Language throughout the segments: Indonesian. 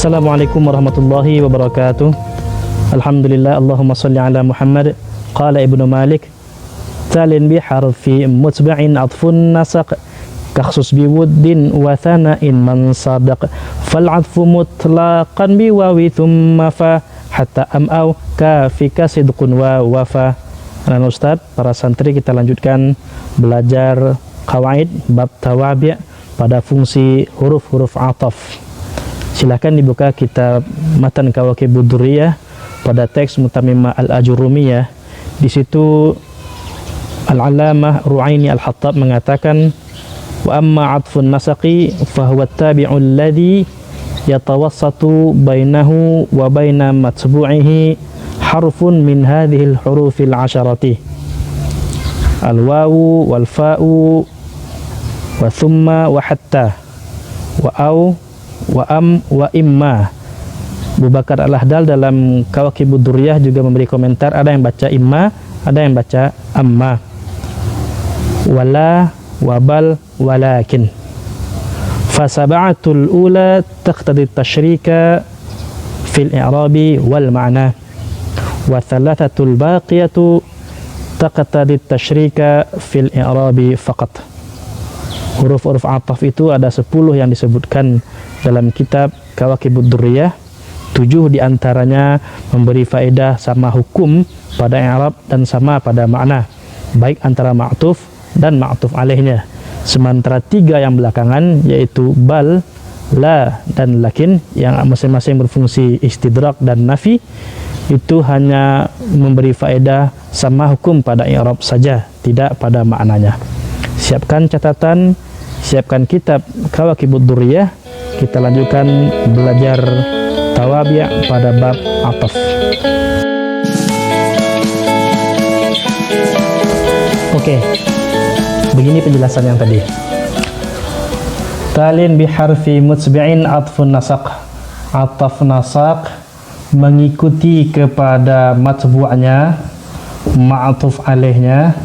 Assalamualaikum warahmatullahi wabarakatuh. Alhamdulillah, Allahumma salli ala Muhammad. Qala Ibnu Malik, talin bi harfi mutba'in atfun nasaq kakhsus bi wuddin wa thana'in man sadaq fal atfu mutlaqan bi wawi thumma fa hatta am au kafika sidqun wa wafa. Nah Ustaz, para santri, kita lanjutkan belajar qawaid bab tawabi' pada fungsi huruf-huruf ataf. Silakan dibuka kitab Matan Kawakibud Durriyah pada teks Mutammimah Al-Ajurumiyah. Di situ Al-Allamah Ru'aini Al-Hattab mengatakan, wa amma atfun nasaqi fahuwa at-tabi'u alladhi yatawassatu bainahu wa baina matbu'ihi harfun min hadhihi al-hurufil 'asharati al-wawu wal fa'u wa thumma wa hatta wa au wa am wa imma. Abu Bakar Al-Ahdal dalam Kawakibud Durriyah juga memberi komentar, ada yang baca imma, ada yang baca amma. Wala wabal walakin. Fasab'atul ula taqtadi tashrika fil i'rabi wal ma'na. Wa thalathatul baqiyatu taqtadi tashrika fil i'rabi faqat. Huruf-huruf ataf itu ada 10 yang disebutkan dalam kitab Kawakibud Durriyah. 7 diantaranya memberi faedah sama hukum pada i'rab dan sama pada makna, baik antara ma'tuf dan ma'tuf alaihnya. Sementara 3 yang belakangan, yaitu bal, la, dan lakin, yang masing-masing berfungsi istidrak dan nafi, itu hanya memberi faedah sama hukum pada i'rab saja, tidak pada maknanya. Siapkan catatan, siapkan kitab Kawakibud Durriyah. Kita lanjutkan belajar tawabi' pada bab ataf. Oke, begini penjelasan yang tadi. Talin biharfi mutsbi'in atfun nasaq. Ataf nasaq mengikuti kepada matbu'nya, ma'tuf alaihnya,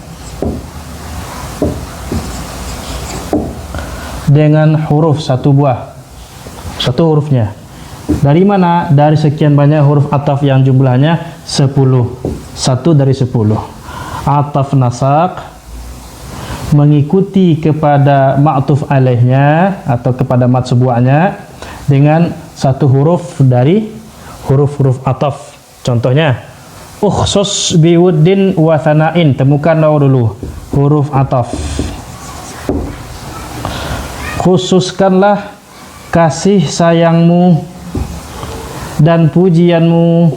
dengan huruf satu buah, satu hurufnya. Dari mana? Dari sekian banyak huruf ataf yang jumlahnya 10. 1 dari 10. Ataf nasaq mengikuti kepada ma'tuf alaihnya atau kepada matbu'nya dengan satu huruf dari huruf-huruf ataf. Contohnya, ukhsus biwuddin wa thana'in. Temukan dulu huruf ataf. Khususkanlah kasih sayangmu dan pujianmu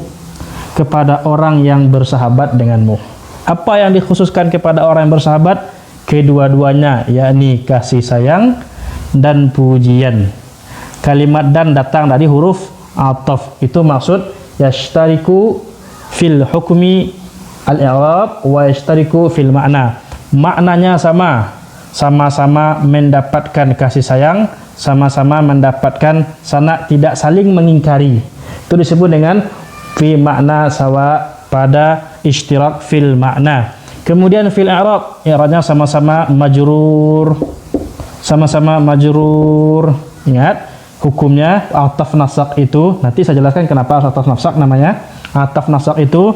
kepada orang yang bersahabat denganmu. Apa yang dikhususkan kepada orang yang bersahabat? Kedua-duanya, yakni kasih sayang dan pujian. Kalimat dan datang dari huruf ataf. Itu maksud yashtariku fil hukmi al-i'rab wa yashtariku fil ma'na. Maknanya sama, sama-sama mendapatkan kasih sayang, sama-sama mendapatkan sana, tidak saling mengingkari. Itu disebut dengan fi makna sawa, pada ishtirak fil makna. Kemudian fil i'rab, i'rabnya sama-sama majrur, sama-sama majrur. Ingat hukumnya ataf nasaq itu, nanti saya jelaskan kenapa ataf nasaq namanya. Ataf nasaq itu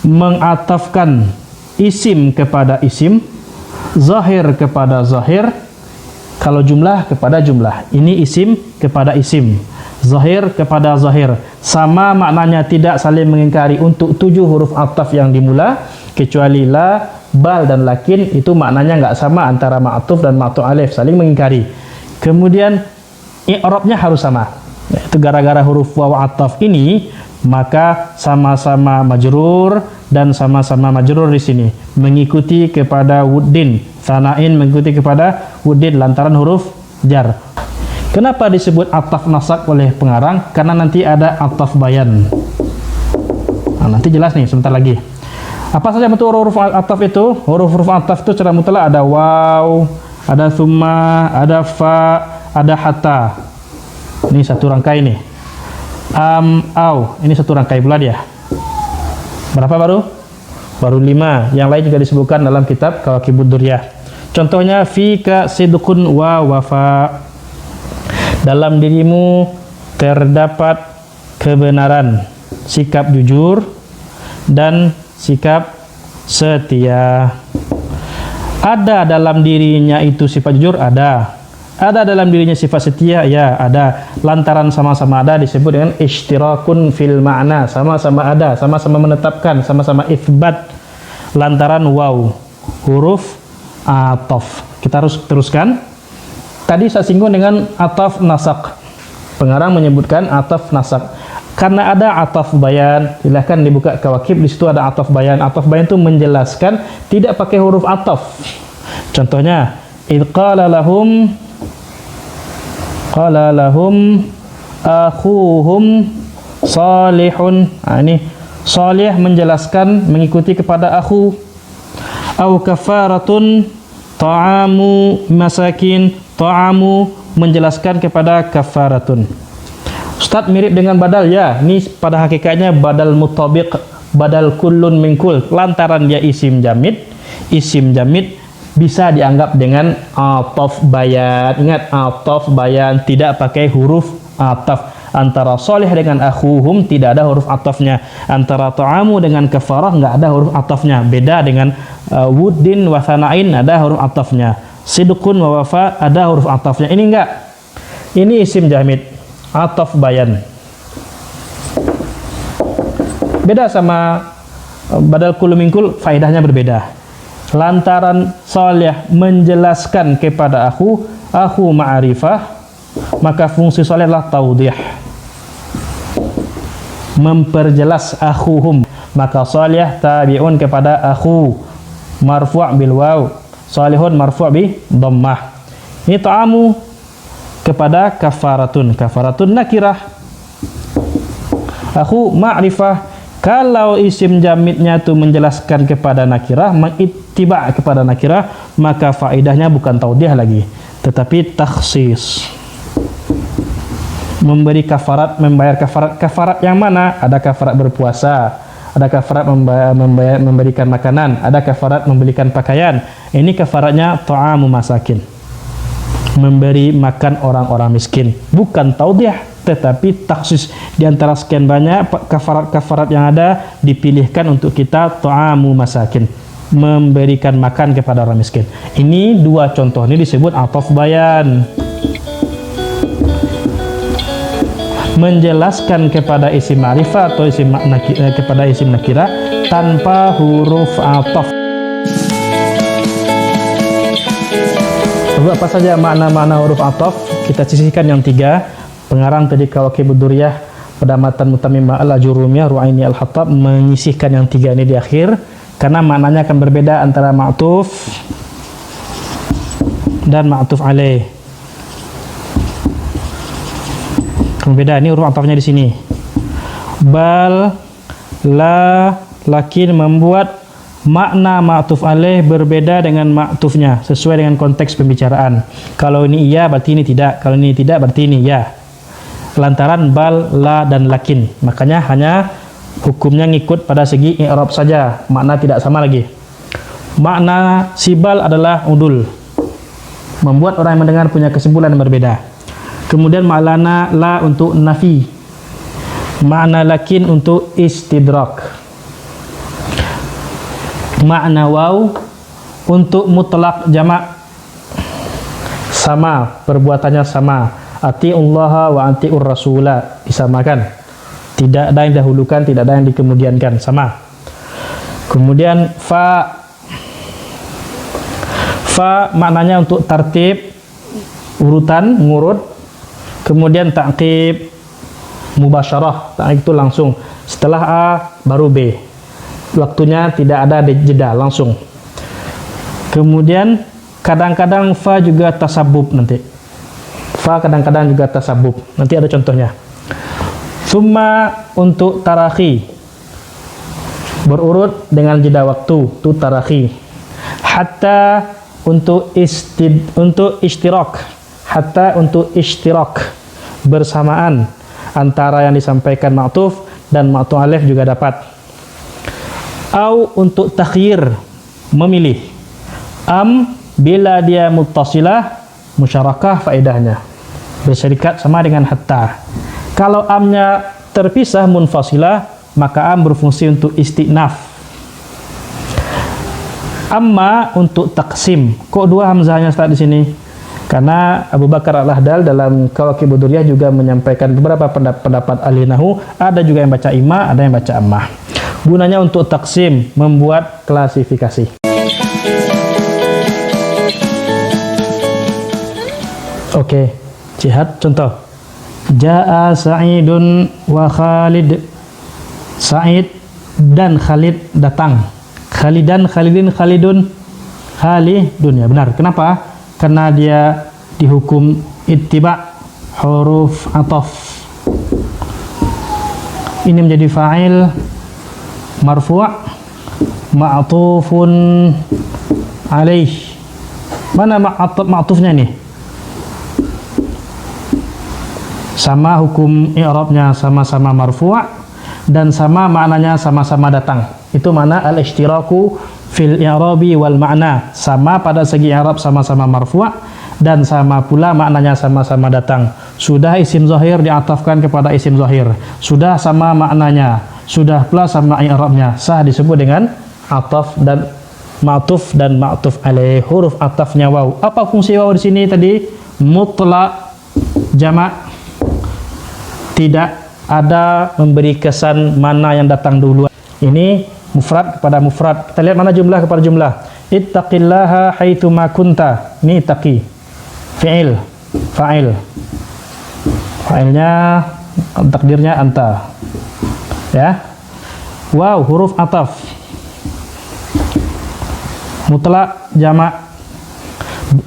mengatafkan isim kepada isim, zahir kepada zahir, kalau jumlah kepada jumlah. Ini isim kepada isim, zahir kepada zahir, sama maknanya, tidak saling mengingkari. Untuk 7 huruf ataf yang dimula, kecuali la, bal, dan lakin, itu maknanya nggak sama antara ma'tuf dan ma'tuf alaih, saling mengingkari. Kemudian i'rabnya harus sama. Itu gara-gara huruf waw ataf ini, maka sama-sama majrur dan sama-sama majrur di sini mengikuti kepada wuddin. Thana'in mengikuti kepada wuddin lantaran huruf jar. Kenapa disebut ataf nasaq oleh pengarang? Karena nanti ada ataf bayan. Nah, nanti jelas nih sebentar lagi. Apa saja bentuk huruf ataf itu? Huruf-huruf ataf itu secara mutlak ada waw, ada thumma, ada fa, ada hatta. Ini satu rangkai nih. Au, ini satu rangkai pula dia. Berapa baru? Baru 5. Yang lain juga disebutkan dalam kitab Kawakibud Durriyah. Contohnya fika sidqun wa wafa. Dalam dirimu terdapat kebenaran, sikap jujur dan sikap setia. Ada dalam dirinya itu sifat jujur? Ada. Ada dalam dirinya sifat setia? Ya, ada. Lantaran sama-sama ada disebut dengan ishtirakun fil ma'na. Sama-sama ada, sama-sama menetapkan, sama-sama itsbat. Lantaran waw, huruf ataf. Kita harus teruskan. Tadi saya singgung dengan ataf nasak. Pengarang menyebutkan ataf nasak. Karena ada ataf bayan, silahkan dibuka Kawakib, di situ ada ataf bayan. Ataf bayan itu menjelaskan, tidak pakai huruf ataf. Contohnya, idh qala lahum akhuhum salihun. Ini salih menjelaskan mengikuti kepada akhu. Au kafaratun ta'amu masakin. Ta'amu menjelaskan kepada kafaratun. Ustaz, mirip dengan badal? Ya, ini pada hakikatnya badal mutabiq, badal kullun min kull. Lantaran dia isim jamid bisa dianggap dengan ataf bayan. Ingat, ataf bayan tidak pakai huruf ataf. Antara salih dengan akhuhum tidak ada huruf atafnya. Antara ta'amu dengan kafarah nggak ada huruf atafnya. Beda dengan wuddin wa thana'in ada huruf atafnya. Sidqun wa wafa ada huruf atafnya. Ini enggak. Ini isim jamid, ataf bayan. Beda sama badal kullu min kull, faedahnya berbeda. Lantaran salih menjelaskan kepada akhu ma'rifah, maka fungsi salih adalah taudih, memperjelas akhuhum. Maka salih tabi'un kepada akhu, marfu' bil waw, salihun marfu' bi dhammah. Ini ta'amu kepada kafaratun. Kafaratun nakirah, akhu ma'rifah. Kalau isim jamidnya itu menjelaskan kepada nakirah, mengittiba kepada nakirah, maka faedahnya bukan taudih lagi, tetapi takhsis. Memberi kafarat, membayar kafarat. Kafarat yang mana? Ada kafarat berpuasa, ada kafarat memberikan makanan, ada kafarat membelikan pakaian. Ini kafaratnya ta'amu masakin, memberi makan orang-orang miskin. Bukan taudih, tetapi taksis. Di antara sekian banyak kafarat-kafarat yang ada, dipilihkan untuk kita ta'amu masakin, memberikan makan kepada orang miskin. Ini dua contoh, ini disebut ataf bayan, menjelaskan kepada isim ma'rifah atau kepada isim nakirah tanpa huruf ataf. Lalu apa saja makna-makna huruf ataf? Kita sisihkan yang tiga. Pengarang tadi Kawakibud Duriyah pada matan Mutammimah al-Ajurumiyah Ru'aini al-Hattab menyisihkan yang tiga ini di akhir karena maknanya akan berbeda antara ma'tuf dan ma'tuf alaih. Berbeda, ini huruf atafnya di sini. Bal, la, lakin membuat makna ma'tuf alaih berbeda dengan ma'tufnya sesuai dengan konteks pembicaraan. Kalau ini iya berarti ini tidak, kalau ini tidak berarti ini ya. Lantaran bal, la dan lakin, makanya hanya hukumnya ngikut pada segi i'rab saja, makna tidak sama lagi. Makna sibal adalah udul, membuat orang yang mendengar punya kesimpulan yang berbeda. Kemudian makna la untuk nafi, makna lakin untuk istidrak, makna waw untuk mutlak jamak, sama, perbuatannya sama. Ati'ullaha wa ati'ur rasula, disamakan. Tidak ada yang dahulukan, tidak ada yang dikemudiankan, sama. Kemudian fa maknanya untuk tartib, urutan, ngurut. Kemudian ta'qib, mubasyarah, ta'qib itu langsung. Setelah A baru B. Waktunya tidak ada jeda, langsung. Kemudian kadang-kadang fa juga tasabub nanti. Fa kadang-kadang juga tasabub. Nanti ada contohnya. Summa untuk tarakhi, berurut dengan jeda waktu, itu tarakhi. Hatta untuk ishtirak. Hatta untuk ishtirak, bersamaan antara yang disampaikan ma'tuf dan ma'tuf alaih juga dapat. Au untuk takhyir, memilih. Am bila dia muttasilah, musyarakah faedahnya, berserikat sama dengan hatta. Kalau amnya terpisah munfasilah, maka am berfungsi untuk istinaf. Amma untuk taksim. Kok dua hamzahnya Ustaz di sini? Karena Abu Bakar Al-Ahdal dalam Kawakibud Durriyah juga menyampaikan beberapa pendapat ahli nahwu, ada juga yang baca imma, ada yang baca ammah. Gunanya untuk taksim, membuat klasifikasi. Oke, jihad contoh. Ja'a Sa'idun wa Khalid. Sa'id dan Khalid datang. Khalidan, Khalidin, Khalidun, Khalidun. Ya benar. Kenapa? Karena dia dihukum ittiba huruf ataf. Ini menjadi fa'il marfu' ma'tufun alaih. Mana ma'tufnya nih? Sama hukum i'rabnya sama-sama marfu' dan sama maknanya sama-sama datang. Itu mana al-ishtiraku fil i'rabi wal ma'na. Sama pada segi i'rab sama-sama marfu' dan sama pula maknanya sama-sama datang. Sudah isim zahir diatafkan kepada isim zahir. Sudah sama maknanya, sudah pula sama i'rabnya. Sah disebut dengan ataf dan ma'tuf dan ma'tuf alaih. Huruf atafnya waw. Apa fungsi waw di sini tadi? Mutlaq jamak. Tidak ada memberi kesan mana yang datang dulu. Ini mufrad kepada mufrad. Kita lihat mana jumlah kepada jumlah. Ittaqillaha haitsu ma kunta. Ini taqi. Fi'il, fa'il. Fa'ilnya takdirnya anta. Ya. Wow, huruf ataf. Mutlak jamak.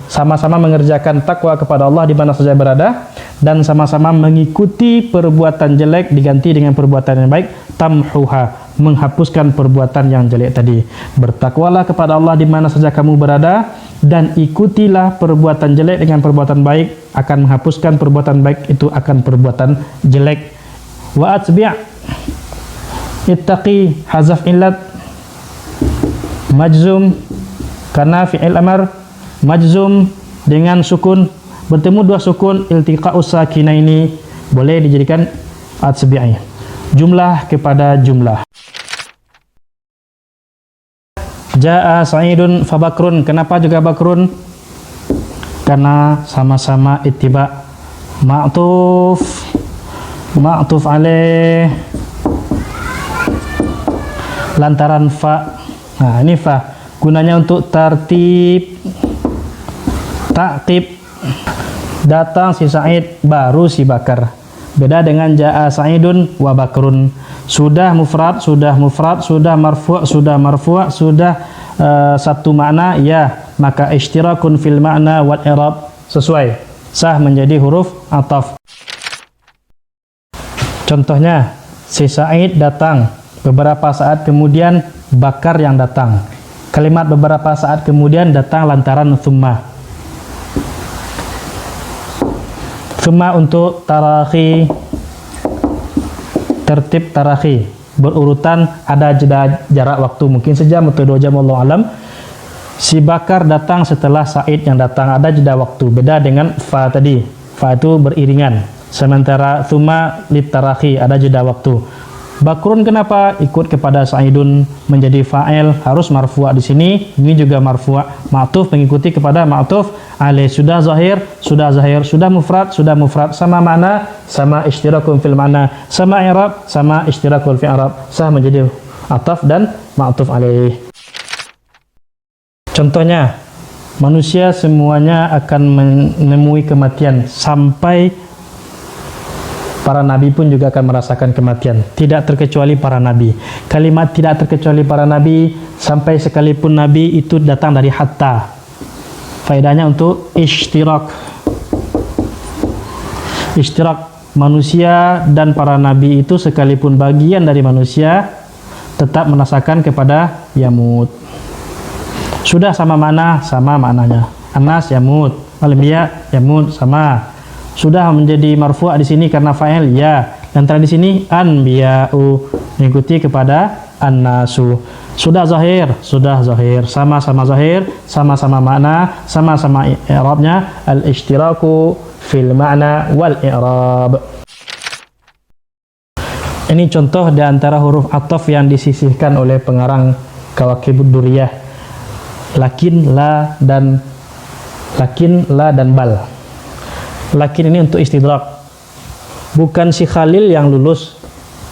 Sama-sama mengerjakan takwa kepada Allah di mana saja berada, dan sama-sama mengikuti perbuatan jelek diganti dengan perbuatan yang baik. Tamhuha, menghapuskan perbuatan yang jelek tadi. Bertakwalah kepada Allah di mana saja kamu berada, dan ikutilah perbuatan jelek dengan perbuatan baik, akan menghapuskan perbuatan baik itu akan perbuatan jelek. Wa atbi' ittaqi, hazaf illat majzum karena fi'il amar majzum dengan sukun. Bertemu dua sukun, iltiqa'us sakinaini, boleh dijadikan atbi'i. Jumlah kepada jumlah. Ja'a Sa'idun fa Bakrun. Kenapa juga Bakrun? Karena sama-sama ittiba. Ma'tuf alaih, lantaran fa. Nah, ini fa. Gunanya untuk tartib, ta'qib. Datang si Sa'id, baru si Bakar. Beda dengan Ja'a Sa'idun wa Bakrun. Sudah mufrad, sudah marfu', sudah satu makna, ya, maka ishtirakun fil makna wal i'rab sesuai. Sah menjadi huruf ataf. Contohnya, si Sa'id datang, beberapa saat kemudian Bakar yang datang. Kalimat beberapa saat kemudian datang lantaran thumma. Thumma untuk tarakhi, tertib tarakhi, berurutan, ada jeda jarak waktu, mungkin sejam atau 2 jam, wallahu alam. Si Bakar datang setelah Sa'id yang datang, ada jeda waktu. Beda dengan fa tadi. Fa itu beriringan. Sementara thumma litarakhi, ada jeda waktu. Bakrun kenapa ikut kepada Sa'idun menjadi fa'il, harus marfu' di sini. Ini juga marfu'. Ma'tuf mengikuti kepada ma'tuf alaih. Sudah zahir, sudah mufrad, sama makna, sama ishtirakun fil makna, sama i'rab, sama ishtirakun fil i'rab. Sah menjadi ataf dan ma'tuf alaih. Contohnya, manusia semuanya akan menemui kematian, sampai para nabi pun juga akan merasakan kematian. Tidak terkecuali para nabi. Kalimat tidak terkecuali para nabi, sampai sekalipun nabi itu datang dari hatta. Faedahnya untuk ishtirak. Ishtirak manusia dan para nabi itu sekalipun bagian dari manusia tetap merasakan kepada yamut. Sudah sama mana, sama maknanya. Anas yamut, al-anbiya yamut, sama. Sudah menjadi marfu' di sini karena fa'il, ya. Dan di sini anbiya'u mengikuti kepada annasu. Sudah zahir, sama-sama zahir, sama-sama makna, sama-sama i'rabnya, al-ishtiraku fil ma'na wal i'rab. Ini contoh di antara huruf ataf yang disisihkan oleh pengarang Kawakibud Duriyah. Lakin, la, dan bal. Lakin ini untuk istidrak. Bukan si Khalil yang lulus,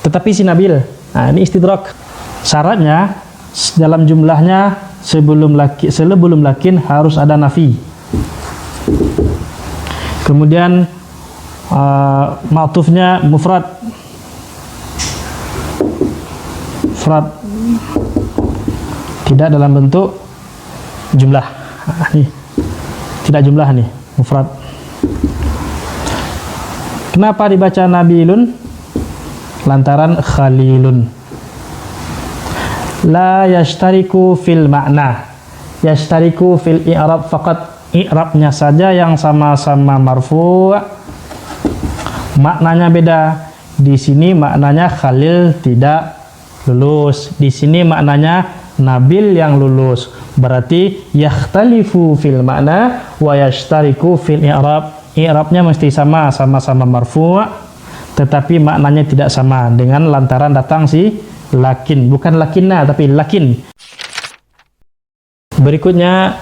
tetapi si Nabil. Nah, ini istidrak. Syaratnya dalam jumlahnya sebelum lakin harus ada nafi. Kemudian ma'tufnya mufrad. Tidak dalam bentuk jumlah. Nih, tidak jumlah nih, mufrad. Kenapa dibaca Nabilun? Lantaran Khalilun. La yashtariku fil makna, yashtariku fil i'rab faqat. I'rabnya saja yang sama-sama marfu', maknanya beda. Di sini maknanya Khalil tidak lulus, di sini maknanya Nabil yang lulus. Berarti yakhtalifu fil makna wa yashtariku fil i'rab. I'rabnya mesti sama-sama marfu', tetapi maknanya tidak sama dengan lantaran datang si lakin, bukan lakinna tapi lakin. Berikutnya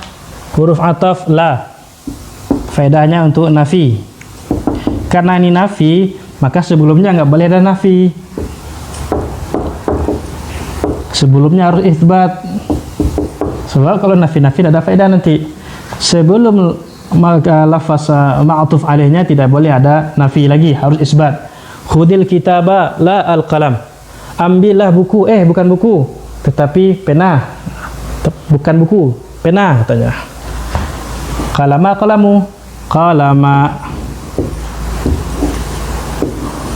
huruf ataf la. Faedahnya untuk nafi. Karena ini nafi, maka sebelumnya nggak boleh ada nafi. Sebelumnya harus isbat. Sebab kalau nafi-nafi ada faedah nanti. Sebelum lafaz ma'tuf alaihnya tidak boleh ada nafi lagi, harus isbat. Khudil kitaba la al-qalam. Ambillah buku, bukan buku, tetapi pena. Bukan buku, pena katanya. Qalama qalamu, qalama.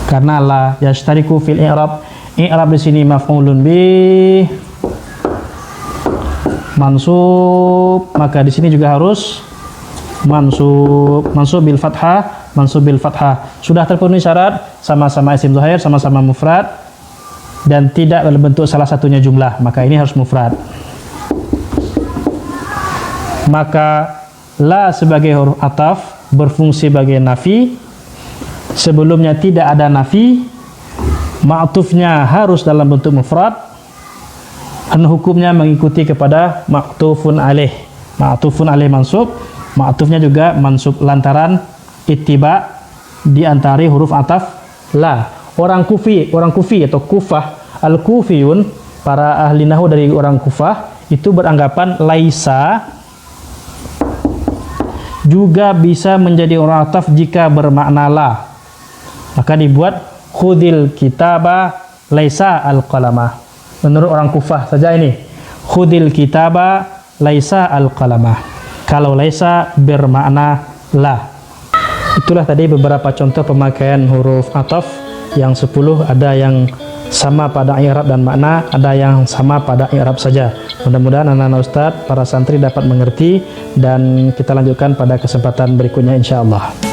Karena la yashtariku fil i'rab. I'rab di sini maf'ulun bih mansub, maka di sini juga harus mansub bil fathah. Sudah terpenuhi syarat, sama-sama isim zahir, sama-sama mufrad, dan tidak dalam bentuk salah satunya jumlah, maka ini harus mufrad. Maka la sebagai huruf ataf berfungsi sebagai nafi. Sebelumnya tidak ada nafi, ma'tufnya harus dalam bentuk mufrad, dan hukumnya mengikuti kepada ma'tufun alaih. Ma'tufun alaih mansub, ma'tufnya juga mansub lantaran ittiba di antara huruf ataf la. Orang Kufi atau Kufah, al-Kufiyun, para ahli nahwu dari orang Kufah itu beranggapan laisa juga bisa menjadi huruf ataf jika bermakna la. Maka dibuat khudil kitaba laisa al-qalama. Menurut orang Kufah saja ini. Khudil kitaba laisa al-qalama. Kalau laisa bermakna la. Itulah tadi beberapa contoh pemakaian huruf ataf yang 10. Ada yang sama pada i'rab dan makna, ada yang sama pada i'rab saja. Mudah-mudahan anak-anak ustadz, para santri dapat mengerti, dan kita lanjutkan pada kesempatan berikutnya insyaallah.